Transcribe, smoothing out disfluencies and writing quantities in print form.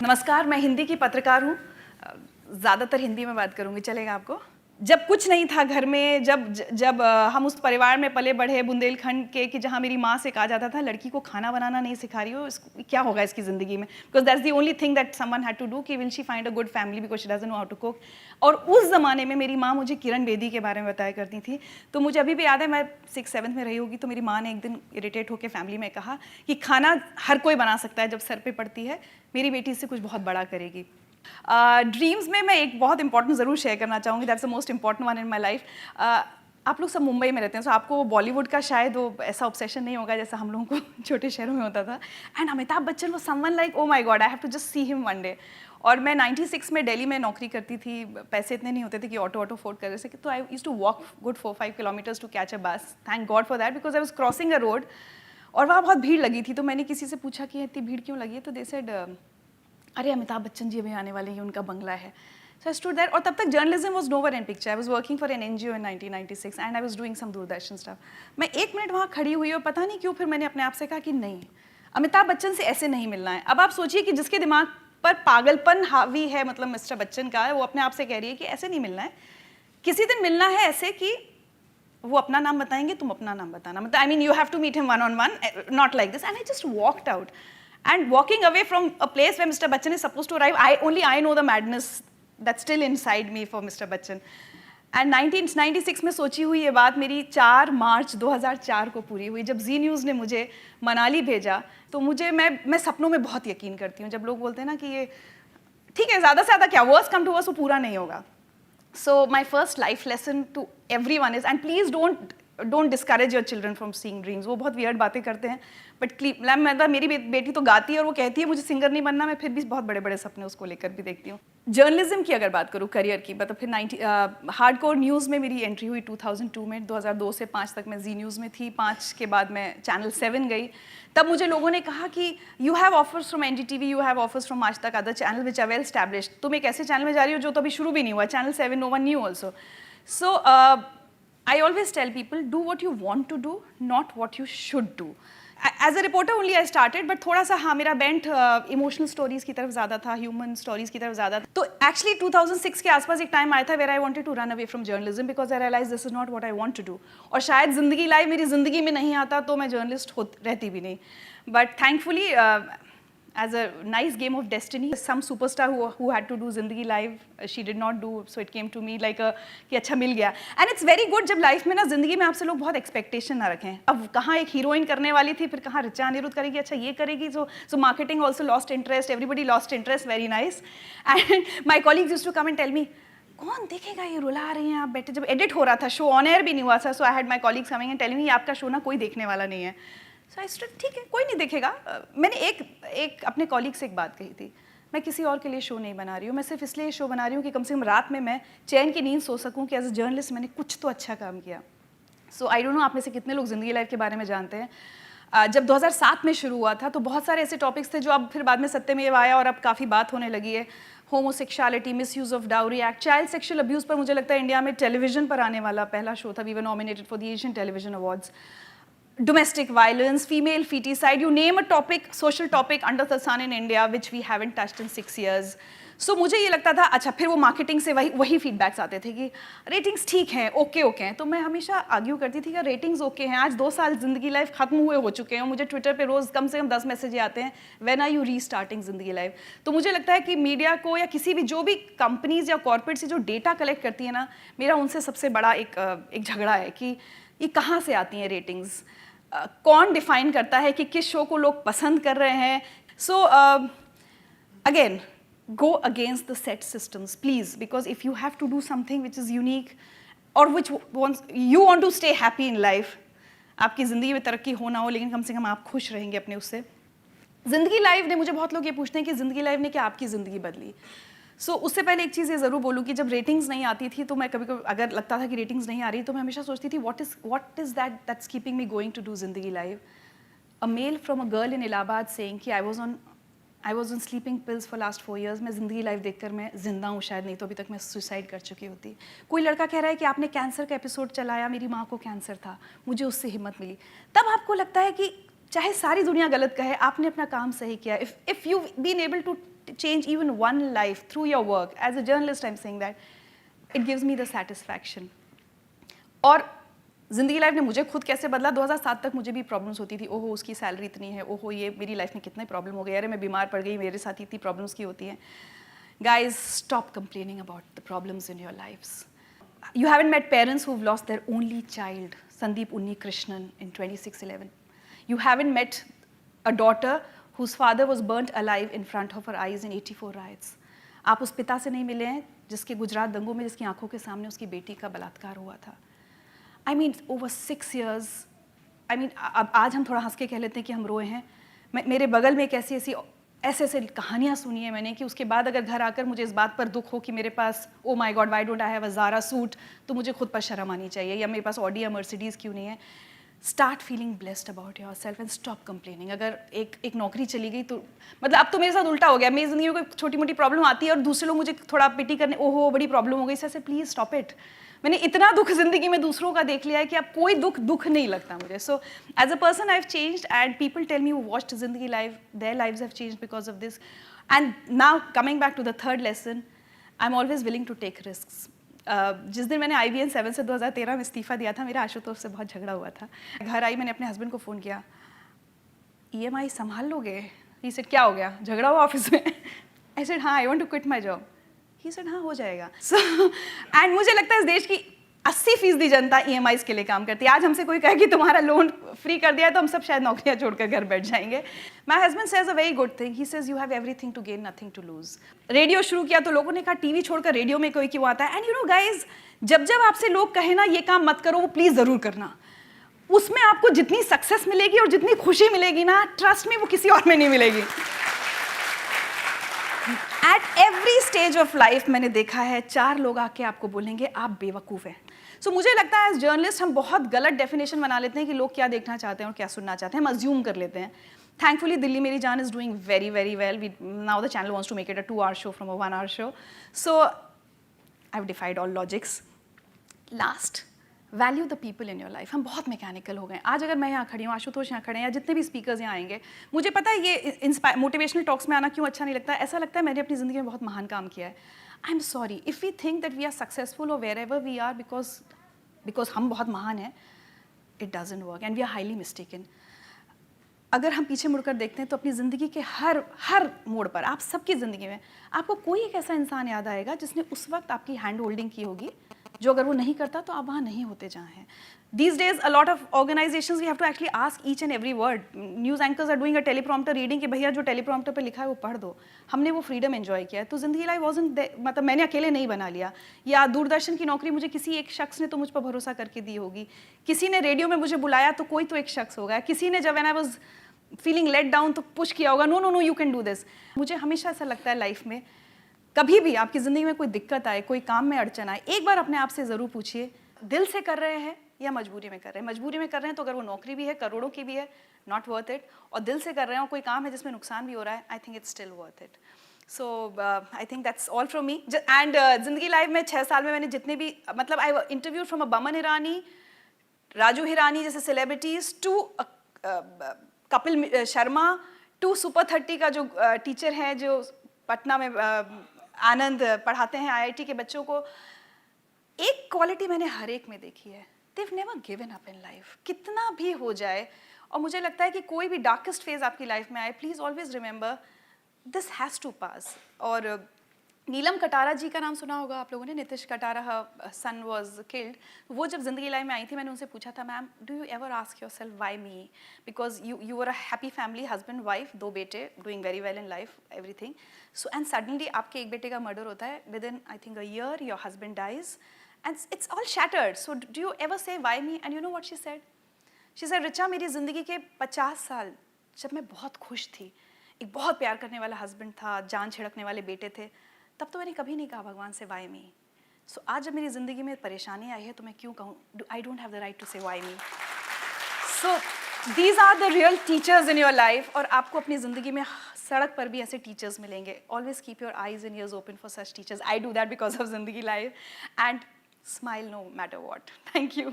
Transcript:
नमस्कार, मैं हिंदी की पत्रकार हूँ। ज़्यादातर हिंदी में बात करूँगी, चलेगा आपको? जब कुछ नहीं था घर में, जब हम उस परिवार में पले बढ़े बुंदेलखंड के कि जहाँ मेरी माँ से कहा जाता था लड़की को खाना बनाना नहीं सिखा रही हो, क्या होगा इसकी ज़िंदगी में, because that's the only thing that someone had to do कि will she find a good family because she doesn't know how to cook. और उस ज़माने में मेरी माँ मुझे किरण बेदी के बारे में बताया करती थी। तो मुझे अभी भी याद है, मैं 6th-7th में रही होगी, तो मेरी माँ ने एक दिन इरिटेट होकर फैमिली में कहा कि खाना हर कोई बना सकता है, जब सर पे पड़ती है मेरी बेटी इससे कुछ बहुत बड़ा करेगी। ड्रीम्स में मैं एक बहुत इंपॉर्टेंट ज़रूर शेयर करना चाहूँगी, that's the most important one in my life. आप लोग सब मुंबई में रहते हैं, तो आपको बॉलीवुड का शायद वो ऐसा ऑब्सेशन नहीं होगा जैसा हम लोगों को छोटे शहरों में होता था। And Amitabh Bachchan was someone like, oh my god, I have to just see him one day. और मैं 96 में दिल्ली में नौकरी करती थी, पैसे इतने नहीं होते थे कि ऑटो अफोर्ड कर सके, तो I used to walk good 4-5 kilometres to catch a bus. Thank God for that, because I was crossing a road और वहाँ बहुत भीड़ लगी थी। तो मैंने किसी से पूछा कि इतनी भीड़ क्यों लगी है, तो दे सेड अरे अमिताभ बच्चन जी अभी आने वाले हैं, उनका बंगला है। सो आई स्टूड देयर, और तब तक journalism was nowhere in picture. I was working for an NGO in 1996 and I was doing some Doordarshan stuff. मैं 1 मिनट वहाँ खड़ी हुई और पता नहीं क्यों फिर मैंने अपने आप से कहा कि नहीं, अमिताभ बच्चन से ऐसे नहीं मिलना है। अब आप सोचिए कि जिसके दिमाग पर पागलपन हावी है, मतलब मिस्टर बच्चन का है, वो अपने आप से कह रही है कि ऐसे नहीं मिलना है, किसी दिन मिलना है ऐसे कि वो अपना नाम बताएंगे, तुम अपना नाम बताना, मतलब I mean you have to meet him one-on-one, not like this. And I just walked out. And walking away from a place where Mr. Bachchan is supposed to arrive, I know the madness that's still inside me for Mr. Bachchan. And 1996 में सोची हुई ये बात मेरी 4 मार्च 2004 को पूरी हुई, जब जी news ने मुझे मनाली भेजा। तो मैं सपनों में बहुत यकीन करती हूँ। जब लोग बोलते हैं ना कि ये ठीक है, ज़्यादा से ज़्यादा क्या, वर्स्ट कम टू वर्स्ट, वो पूरा नहीं होगा। So my first life lesson to everyone is, and please don't discourage your children from seeing dreams. वो बहुत weird बातें करते हैं, but मेरी बेटी तो गाती है और वो कहती है मुझे सिंगर नहीं बनना, मैं फिर भी बहुत बड़े बड़े सपने उसको लेकर भी देखती हूँ। जर्नलिज्म की अगर बात करूँ करियर की, मतलब फिर हार्डकोर न्यूज़ में मेरी एंट्री हुई 2002 में। 2002 से 5 तक मैं जी न्यूज़ में थी। 5 के बाद मैं चैनल 7 गई। तब मुझे लोगों ने कहा कि you have offers from NDTV, you have offers from Aaj Tak, other channel which are well established. तुम एक ऐसे चैनल में जा रही हो जो तो अभी शुरू भी नहीं हुआ, channel 7, no one knew also. So I always tell people, do what you want to do, not what you should do. As a reporter only I started, but थोड़ा सा हाँ, मेरा बेंट इमोशनल स्टोरीज की तरफ ज़्यादा था, human stories की तरफ ज़्यादा था। तो एक्चुअली 2006 के आसपास एक टाइम आया था where I wanted to run away from journalism, because I realise this is not what I want to do. और शायद जिंदगी लाइव मेरी ज़िंदगी में नहीं आता तो मैं जर्नलिस्ट रहती भी नहीं। But thankfully as a nice game of destiny, some superstar who had to do Zindagi Live, she did not do, so it came to me like a कि अच्छा मिल गया। And it's very good जब life में ना, जिंदगी में आपसे लोग बहुत एक्सपेक्टेशन ना रखें। अब कहाँ एक हीरोइन करने वाली थी, फिर कहाँ ऋचा अनिरुद्ध करेगी, अच्छा ये करेगी, so marketing also lost interest, everybody lost interest, very nice. And my colleagues used to come and tell me, कौन देखेगा ये, रुला रही हैं आप बैठे। जब एडिट हो रहा था, शो ऑन एयर भी नहीं हुआ था, so I had my colleagues coming and telling me आपका शो ना कोई देखने वाला नहीं है। सो आई स्टूड, ठीक है, कोई नहीं देखेगा। मैंने एक अपने कॉलीग से एक बात कही थी, मैं किसी और के लिए शो नहीं बना रही हूँ, मैं सिर्फ इसलिए शो बना रही हूँ कि कम से कम रात में मैं चैन की नींद सो सकूँ कि एज अ जर्नलिस्ट मैंने कुछ तो अच्छा काम किया। सो आई डोंट नो आप में से कितने लोग ज़िंदगी लाइफ के बारे में जानते हैं। जब 2007 में शुरू हुआ था तो बहुत सारे ऐसे टॉपिक्स थे जो अब फिर बाद में सत्यमेव आया और अब काफ़ी बात होने लगी है। Homosexuality, misuse of dowry act, child sexual abuse पर मुझे लगता है इंडिया में टेलीविजन पर आने वाला पहला शो था। We were nominated for the Asian television awards. Domestic violence, female feticide, you name a topic, social topic under the sun in India, which we haven't touched in 6 years. So मुझे ये लगता था, अच्छा फिर वो marketing से वही feedbacks आते थे कि रेटिंग्स ठीक हैं, ओके हैं। तो मैं हमेशा आर्ग्यू करती थी कि रेटिंग्स ओके हैं, आज 2 साल जिंदगी लाइफ खत्म हुए हो चुके हैं, मुझे ट्विटर पे रोज़ कम से कम 10 मैसेज आते हैं, व्हेन आर यू रीस्टार्टिंग जिंदगी लाइफ। तो मुझे लगता है कि मीडिया को या किसी भी जो भी कंपनीज या कॉर्पोरेट से जो डेटा कलेक्ट करती है ना, मेरा उनसे सबसे बड़ा एक झगड़ा है कि ये कहाँ से आती हैं रेटिंग्स, कौन डिफाइन करता है कि किस शो को लोग पसंद कर रहे हैं। So again, go against the set systems please, because if you have to do something which is unique और which you want to stay happy in life, आपकी ज़िंदगी में तरक्की हो ना हो, लेकिन कम से कम आप खुश रहेंगे अपने उससे। ज़िंदगी लाइव ने, मुझे बहुत लोग ये पूछते हैं कि ज़िंदगी लाइव ने क्या आपकी ज़िंदगी बदली। सो उससे पहले एक चीज़ ये ज़रूर बोलूँ कि जब रेटिंग्स नहीं आती थी तो मैं कभी अगर लगता था कि रेटिंग्स नहीं आ रही तो मैं हमेशा सोचती थी what is that's keeping me going to do Zindagi Live. A mail from a girl in Allahabad saying कि I was on sleeping pills for last 4 years, मैं ज़िंदगी लाइव देखकर मैं जिंदा हूँ, शायद नहीं तो अभी तक मैं सुसाइड कर चुकी होती। कोई लड़का कह रहा है कि आपने कैंसर का एपिसोड चलाया, मेरी माँ को कैंसर था, मुझे उससे हिम्मत मिली। तब आपको लगता है कि चाहे सारी दुनिया गलत कहे, आपने अपना काम सही किया। If you been able to change even one life through your work, as a journalist I'm saying that, it gives me the satisfaction. और ज़िंदगी लाइफ ने मुझे खुद कैसे बदला, 2007 तक मुझे भी प्रॉब्लम्स होती थी, ओहो उसकी सैलरी इतनी है, ओहो ये मेरी लाइफ में कितने प्रॉब्लम हो गए, अरे मैं बीमार पड़ गई, मेरे साथ इतनी प्रॉब्लम्स की होती हैं. Guys, stop complaining about the problems in your lives. You haven't met parents who've lost their only child, Sandeep Unni Krishnan, in 26/11. You haven't met a daughter whose father was burnt alive in front of her eyes in 84 riots. आप उस पिता से नहीं मिले हैं जिसके गुजरात दंगों में जिसकी आंखों के सामने उसकी बेटी का बलात्कार हुआ था. I mean, over 6 years. I mean, अब आज हम थोड़ा हंस के कह लेते हैं कि हम रोए हैं. मेरे बगल में एक ऐसे कहानियाँ सुनी है मैंने कि उसके बाद अगर घर आकर मुझे इस बात पर दुख हो कि मेरे पास oh my God why don't I have a Zara suit, तो मुझे खुद पर शर्म आनी चाहिए, या मेरे पास ऑडी या मर्सिडीज़ क्यों नहीं है. Start feeling blessed about your self and stop complaining. अगर एक नौकरी चली गई तो मतलब अब तो मेरे साथ उल्टा हो गया, मेरी ज़िंदगी में कोई छोटी मोटी प्रॉब्लम आती है और दूसरे लोग मुझे थोड़ा पिटी करने, ओहो बड़ी प्रॉब्लम हो गई, इससे प्लीज़ स्टॉप इट. मैंने इतना दुख ज़िंदगी में दूसरों का देख लिया है कि अब कोई दुख नहीं लगता मुझे. So as a person I have changed and people tell me who watched Zindagi Live, their lives have changed because of this. And now coming back to the third lesson, I am always willing to take risks. जिस दिन मैंने IBN 7 से 2013 में इस्तीफ़ा दिया था, मेरा आशुतोष से बहुत झगड़ा हुआ था. घर आई, मैंने अपने हस्बैंड को फ़ोन किया, EMI संभाल लोगे? ही सेड क्या हो गया, झगड़ा हुआ ऑफिस में? आई सेड हाँ, I want to quit my job. He said हाँ हो जाएगा. सो एंड मुझे लगता है इस देश की 80% जनता EMIs के लिए काम करती है. आज हमसे कोई कहे कि तुम्हारा लोन फ्री कर दिया है तो हम सब शायद नौकरियां छोड़कर घर बैठ जाएंगे. My husband says a very good thing, he says you have everything to gain nothing to lose. Radio शुरू किया तो लोगों ने कहा टीवी छोड़कर रेडियो में कोई क्यों आता है. एंड यू नो गाइज, जब आपसे लोग कहे ना ये काम मत करो, वो प्लीज जरूर करना. उसमें आपको जितनी सक्सेस मिलेगी और जितनी खुशी मिलेगी ना, ट्रस्ट में वो किसी और में नहीं मिलेगी. At every stage of life मैंने देखा है 4 लोग आके आपको बोलेंगे आप बेवकूफ़ हैं. सो मुझे लगता है एज जर्नलिस्ट हम बहुत गलत डेफिनेशन बना लेते हैं कि लोग क्या देखना चाहते हैं और क्या सुनना चाहते हैं, हम अज्यूम कर लेते हैं. थैंकफुली दिल्ली मेरी जान is doing very very well. Now the channel wants to make it a 2-hour show from a 1-hour show. So I have defied all logics. Last, value the people in your life. हम बहुत mechanical हो गए. आज अगर मैं यहाँ खड़ी हूँ, आशुतोष यहाँ खड़े हैं, या जितने भी स्पीकर्स यहाँ आएंगे, मुझे पता है ये मोटिवेशनल टॉक्स में आना क्यों अच्छा नहीं लगता. ऐसा लगता है मैंने अपनी ज़िंदगी में बहुत महान काम किया है. I am sorry if we think that we are successful और wherever we are because हम बहुत महान हैं, it doesn't work and we are highly mistaken. अगर हम पीछे मुड़कर देखते हैं तो अपनी ज़िंदगी के हर मोड़ पर, आप सबकी ज़िंदगी में आपको कोई एक ऐसा इंसान याद आएगा जिसने उस वक्त आपकी हैंड होल्डिंग की होगी, जो अगर वो नहीं करता तो आप वहाँ नहीं होते जहाँ हैं. These days, a lot of organizations, we have to actually ask each and every word. News anchors are doing a teleprompter reading कि भैया जो teleprompter पे लिखा है वो पढ़ दो. हमने वो freedom enjoy किया है. तो ज़िंदगी लाइफ wasn't there, मतलब मैंने अकेले नहीं बना लिया. या दूरदर्शन की नौकरी मुझे किसी एक शख्स ने तो मुझ पर भरोसा करके दी होगी. किसी ने रेडियो में मुझे बुलाया तो कोई तो एक शख्स होगा. किसी ने जब when I was feeling let down तो पुश किया होगा, no you can do this. मुझे हमेशा ऐसा लगता है लाइफ में, कभी भी आपकी ज़िंदगी में कोई दिक्कत आए, कोई काम में अड़चन आए, एक बार अपने आप से ज़रूर पूछिए दिल से कर रहे हैं या मजबूरी में कर रहे हैं. मजबूरी में कर रहे हैं तो अगर वो नौकरी भी है, करोड़ों की भी है, नॉट वर्थ इट. और दिल से कर रहे हैं और कोई काम है जिसमें नुकसान भी हो रहा है, I think it's still worth it. So I think that's all from me. And ज़िंदगी लाइफ में 6 साल में मैंने जितने भी, मतलब I interview from a Boman Irani, Raju Hirani जैसे celebrities, to Kapil Sharma, to super 30 का जो टीचर है जो पटना में आनंद पढ़ाते हैं IIT के बच्चों को. एक क्वालिटी मैंने हर एक में देखी है, they've never given up in life. कितना भी हो जाए, और मुझे लगता है कि कोई भी डार्केस्ट फेज आपकी लाइफ में आए, please always remember this has to pass. और नीलम कटारा जी का नाम सुना होगा आप लोगों ने, नीतीश कटारा सन वाज किल्ड. वो जब जिंदगी लाइफ में आई थी, मैंने उनसे पूछा था, ma'am do you ever ask yourself why me, because you were a happy family, husband wife, 2 बेटे, doing very well in life, everything. So and suddenly आपके एक बेटे का मर्डर होता है, with in I think a year your husband dies and it's all shattered. So do you ever say why me? And you know what she said? She said, Richa मेरी ज़िंदगी के 50 साल जब मैं बहुत खुश थी, एक बहुत प्यार करने वाला हस्बैंड था, जान छिड़कने वाले बेटे थे, तब तो मैंने कभी नहीं कहा भगवान से वाई मी. सो आज जब मेरी ज़िंदगी में परेशानी आई है तो मैं क्यों कहूँ, I don't have the right to say why me. So these are the real teachers in your life. और आपको अपनी ज़िंदगी में सड़क पर भी ऐसे टीचर्स मिलेंगे. Always keep your eyes and ears open for such teachers. I do that because of Zindagi life. And smile no matter what. Thank you.